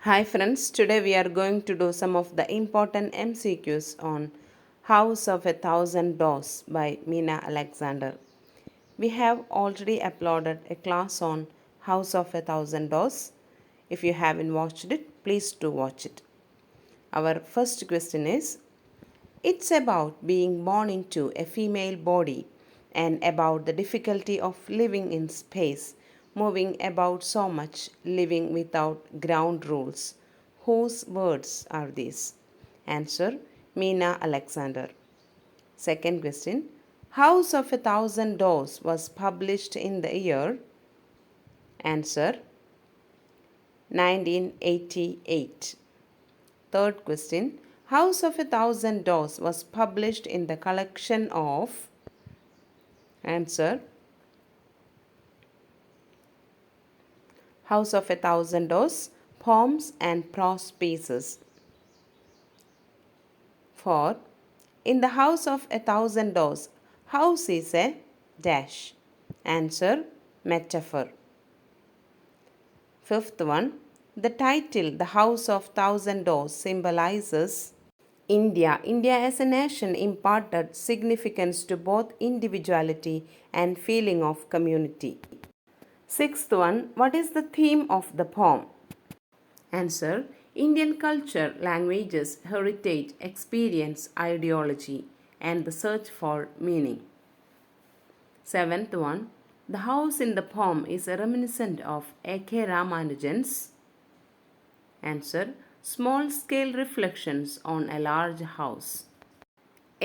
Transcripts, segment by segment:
Hi friends, today we are going to do some of the important MCQs on House of a Thousand Doors by Meena Alexander. We have already uploaded a class on House of a Thousand Doors. If you haven't watched it, please do watch it. Our first question is, it's about being born into a female body and about the difficulty of living in space, moving about so much, living without ground rules. Whose words are these? Answer: Meena Alexander. Second question: House of a Thousand Doors was published in the year? Answer: 1988. Third question: House of a Thousand Doors was published in the collection of? Answer: House of a Thousand Doors, Poems and Prose Pieces. Fourth: in the House of a Thousand Doors, house is a dash. Answer: metaphor. Fifth one: the title The House of Thousand Doors symbolizes India. India as a nation imparted significance to both individuality and feeling of community. Sixth one: what is the theme of the poem? Answer: Indian culture, languages, heritage, experience, ideology, and the search for meaning. Seventh one: the house in the poem is a reminiscent of A.K. Ramanujan's. Answer: small scale reflections on a large house.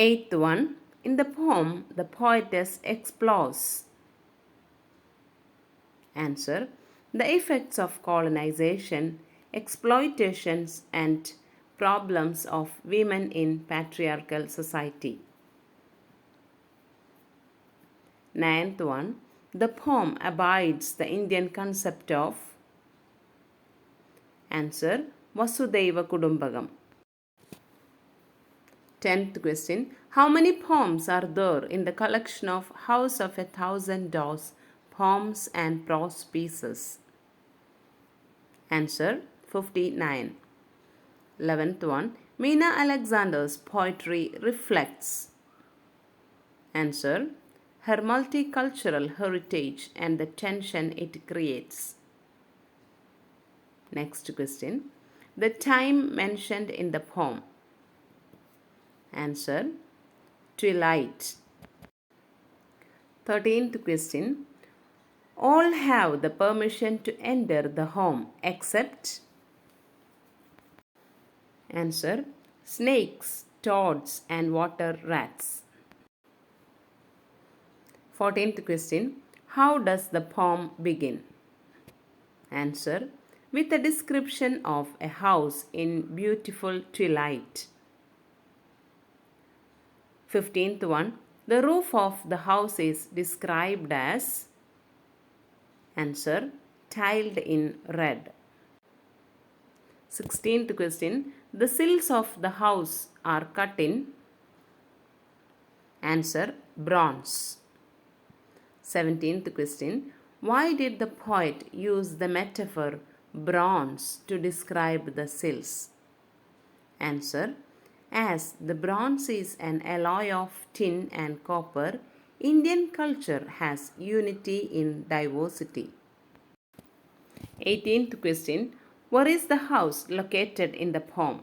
Eighth one: in the poem, the poetess explores. Answer: the effects of colonization, exploitations, and problems of women in patriarchal society. Ninth one: the poem abides the Indian concept of? Answer: Vasudhaiva Kudumbakam. 10th question: how many poems are there in the collection of House of a Thousand Doors, Poems and Prose Pieces? Answer: 59. 11th one: Meena Alexander's poetry reflects? Answer: her multicultural heritage and the tension it creates. Next question: the time mentioned in the poem? Answer: twilight. 13th question: all have the permission to enter the home except? Answer: snakes, toads, and water rats. 14th question: how does the poem begin? Answer: with a description of a house in beautiful twilight. 15th one: the roof of the house is described as? Answer: tiled in red. 16th question: the sills of the house are cut in? Answer: bronze. 17th question: why did the poet use the metaphor bronze to describe the sills? Answer: as the bronze is an alloy of tin and copper, Indian culture has unity in diversity. 18th question: where is the house located in the poem?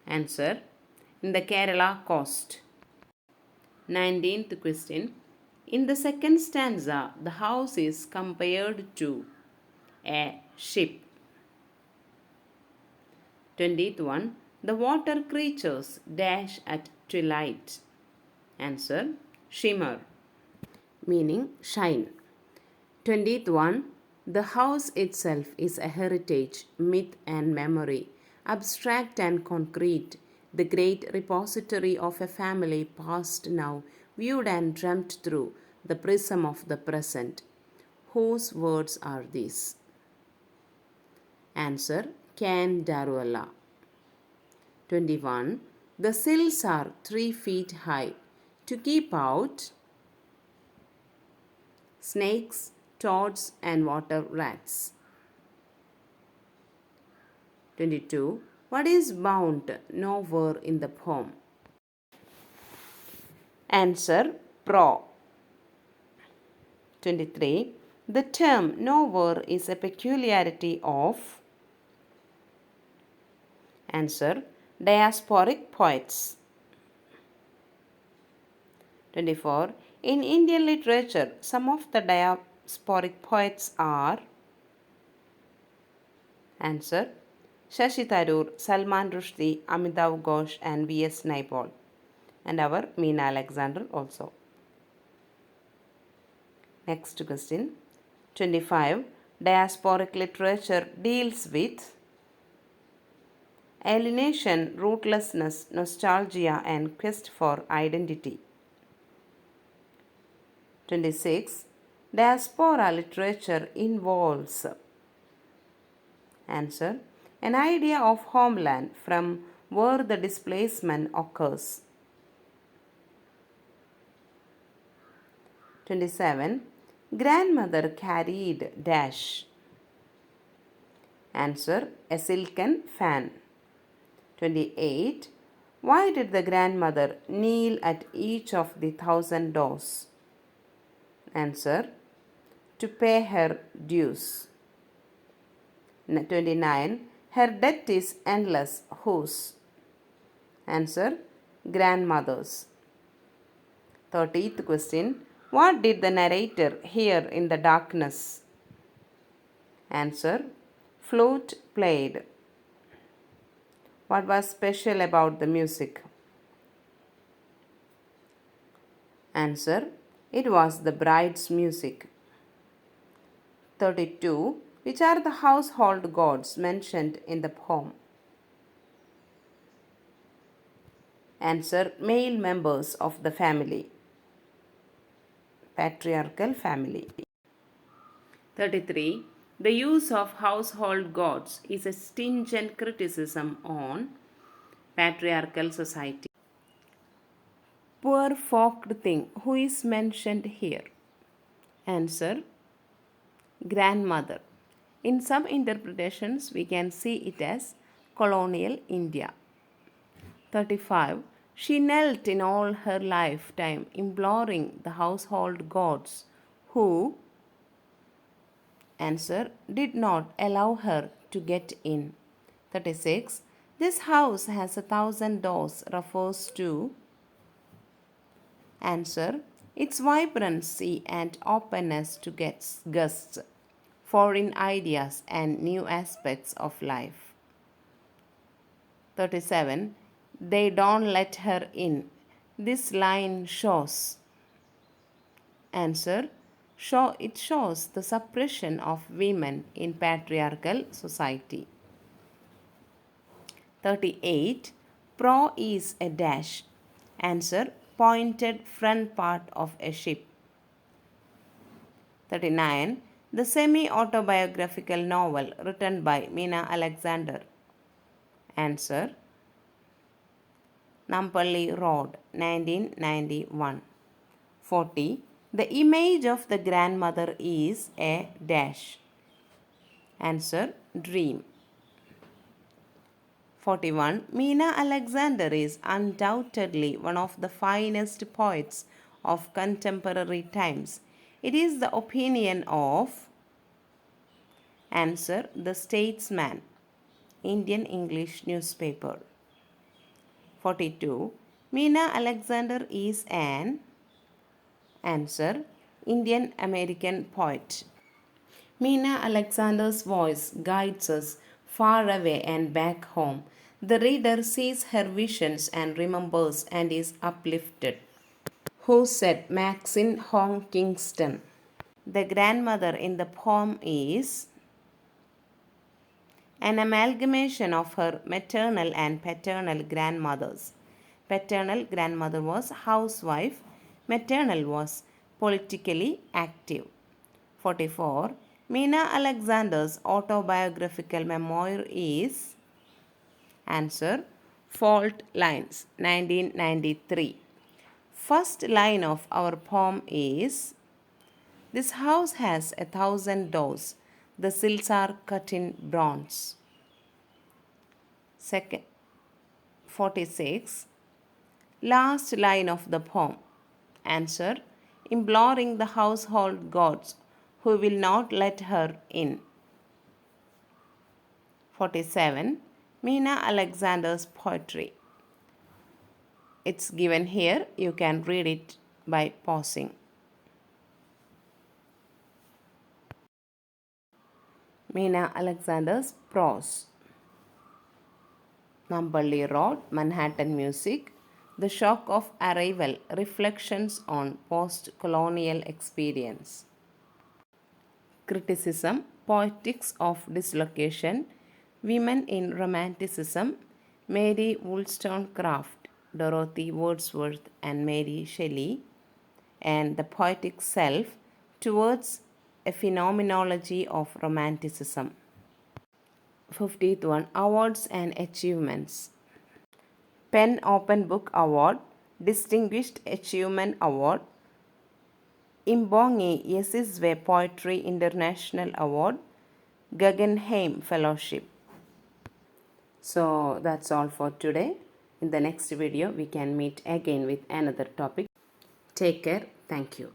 Answer: in the Kerala coast. 19th question: in the second stanza, the house is compared to a ship. 20th one: the water creatures dash at twilight. Answer: shimmer, meaning shine. 20th one: the house itself is a heritage, myth, and memory, abstract and concrete, the great repository of a family past now, viewed and dreamt through the prism of the present. Whose words are these? Answer: Can Daruella. 21. The sills are 3 feet high to keep out snakes, toads, and water rats. 22. What is bound nowhere in the poem? Answer pro. 23. The term nowhere is a peculiarity of. Answer diasporic poets. 24. In Indian literature, some of the diasporic poets are. Answer Shashi Tharoor, Salman Rushdie, Amitav Ghosh, and V.S. Naipaul, and our Meena Alexander also. Next question. 25. Diasporic literature deals with alienation, rootlessness, nostalgia, and quest for identity. 26. Diaspora literature involves. Answer an idea of homeland from where the displacement occurs. 27. Grandmother carried dash. Answer a silken fan. 28. Why did the grandmother kneel at each of the 1,000 doors? Answer to pay her dues. 29. Her debt is endless. Whose? Answer grandmother's. 30th question. What did the narrator hear in the darkness? Answer flute played. What was special about the music? Answer it was the bride's music. 32. Which are the household gods mentioned in the poem? Answer male members of the family. Patriarchal family. 33. The use of household gods is a stingent criticism on patriarchal society. Poor forked thing, who is mentioned here? Answer grandmother. In some interpretations, we can see it as colonial India. 35. She knelt in all her lifetime, imploring the household gods who, answer, did not allow her to get in. 36. This house has 1,000 doors refers to. Answer its vibrancy and openness to guests, foreign ideas, and new aspects of life. 37. They don't let her in. This line shows. Answer it shows the suppression of women in patriarchal society. 38. Pro is a dash. Answer pointed front part of a ship. 39. The semi-autobiographical novel written by Meena Alexander. Answer Nampalli Road, 1991. 40. The image of the grandmother is a dash. Answer dream. 41. Meena Alexander is undoubtedly one of the finest poets of contemporary times. It is the opinion of. Answer the Statesman, Indian English newspaper. 42. Meena Alexander is an. Answer Indian American poet. Meena Alexander's voice guides us far away and back home. The reader sees her visions and remembers and is uplifted. Who said Maxine Hong Kingston? The grandmother in the poem is an amalgamation of her maternal and paternal grandmothers. Paternal grandmother was housewife, maternal was politically active. 44. Meena Alexander's autobiographical memoir is. Answer Fault Lines, 1993. First line of our poem is. This house has 1,000 doors. The sills are cut in bronze. Second, 46. Last line of the poem. Answer: imploring the household gods who will not let her in. 47. Meena Alexander's poetry. It's given here. You can read it by pausing. Meena Alexander's prose. Namballi Road, Manhattan Music. The Shock of Arrival, Reflections on Post-Colonial Experience. Criticism, Poetics of Dislocation, Women in Romanticism, Mary Wollstonecraft, Dorothy Wordsworth and Mary Shelley, and the poetic self towards a phenomenology of romanticism. 50th one, Awards and Achievements. Penn Open Book Award, Distinguished Achievement Award, Imbongi Yesizway Poetry International Award, Guggenheim Fellowship. So that's all for today. In the next video, we can meet again with another topic. Take care. Thank you.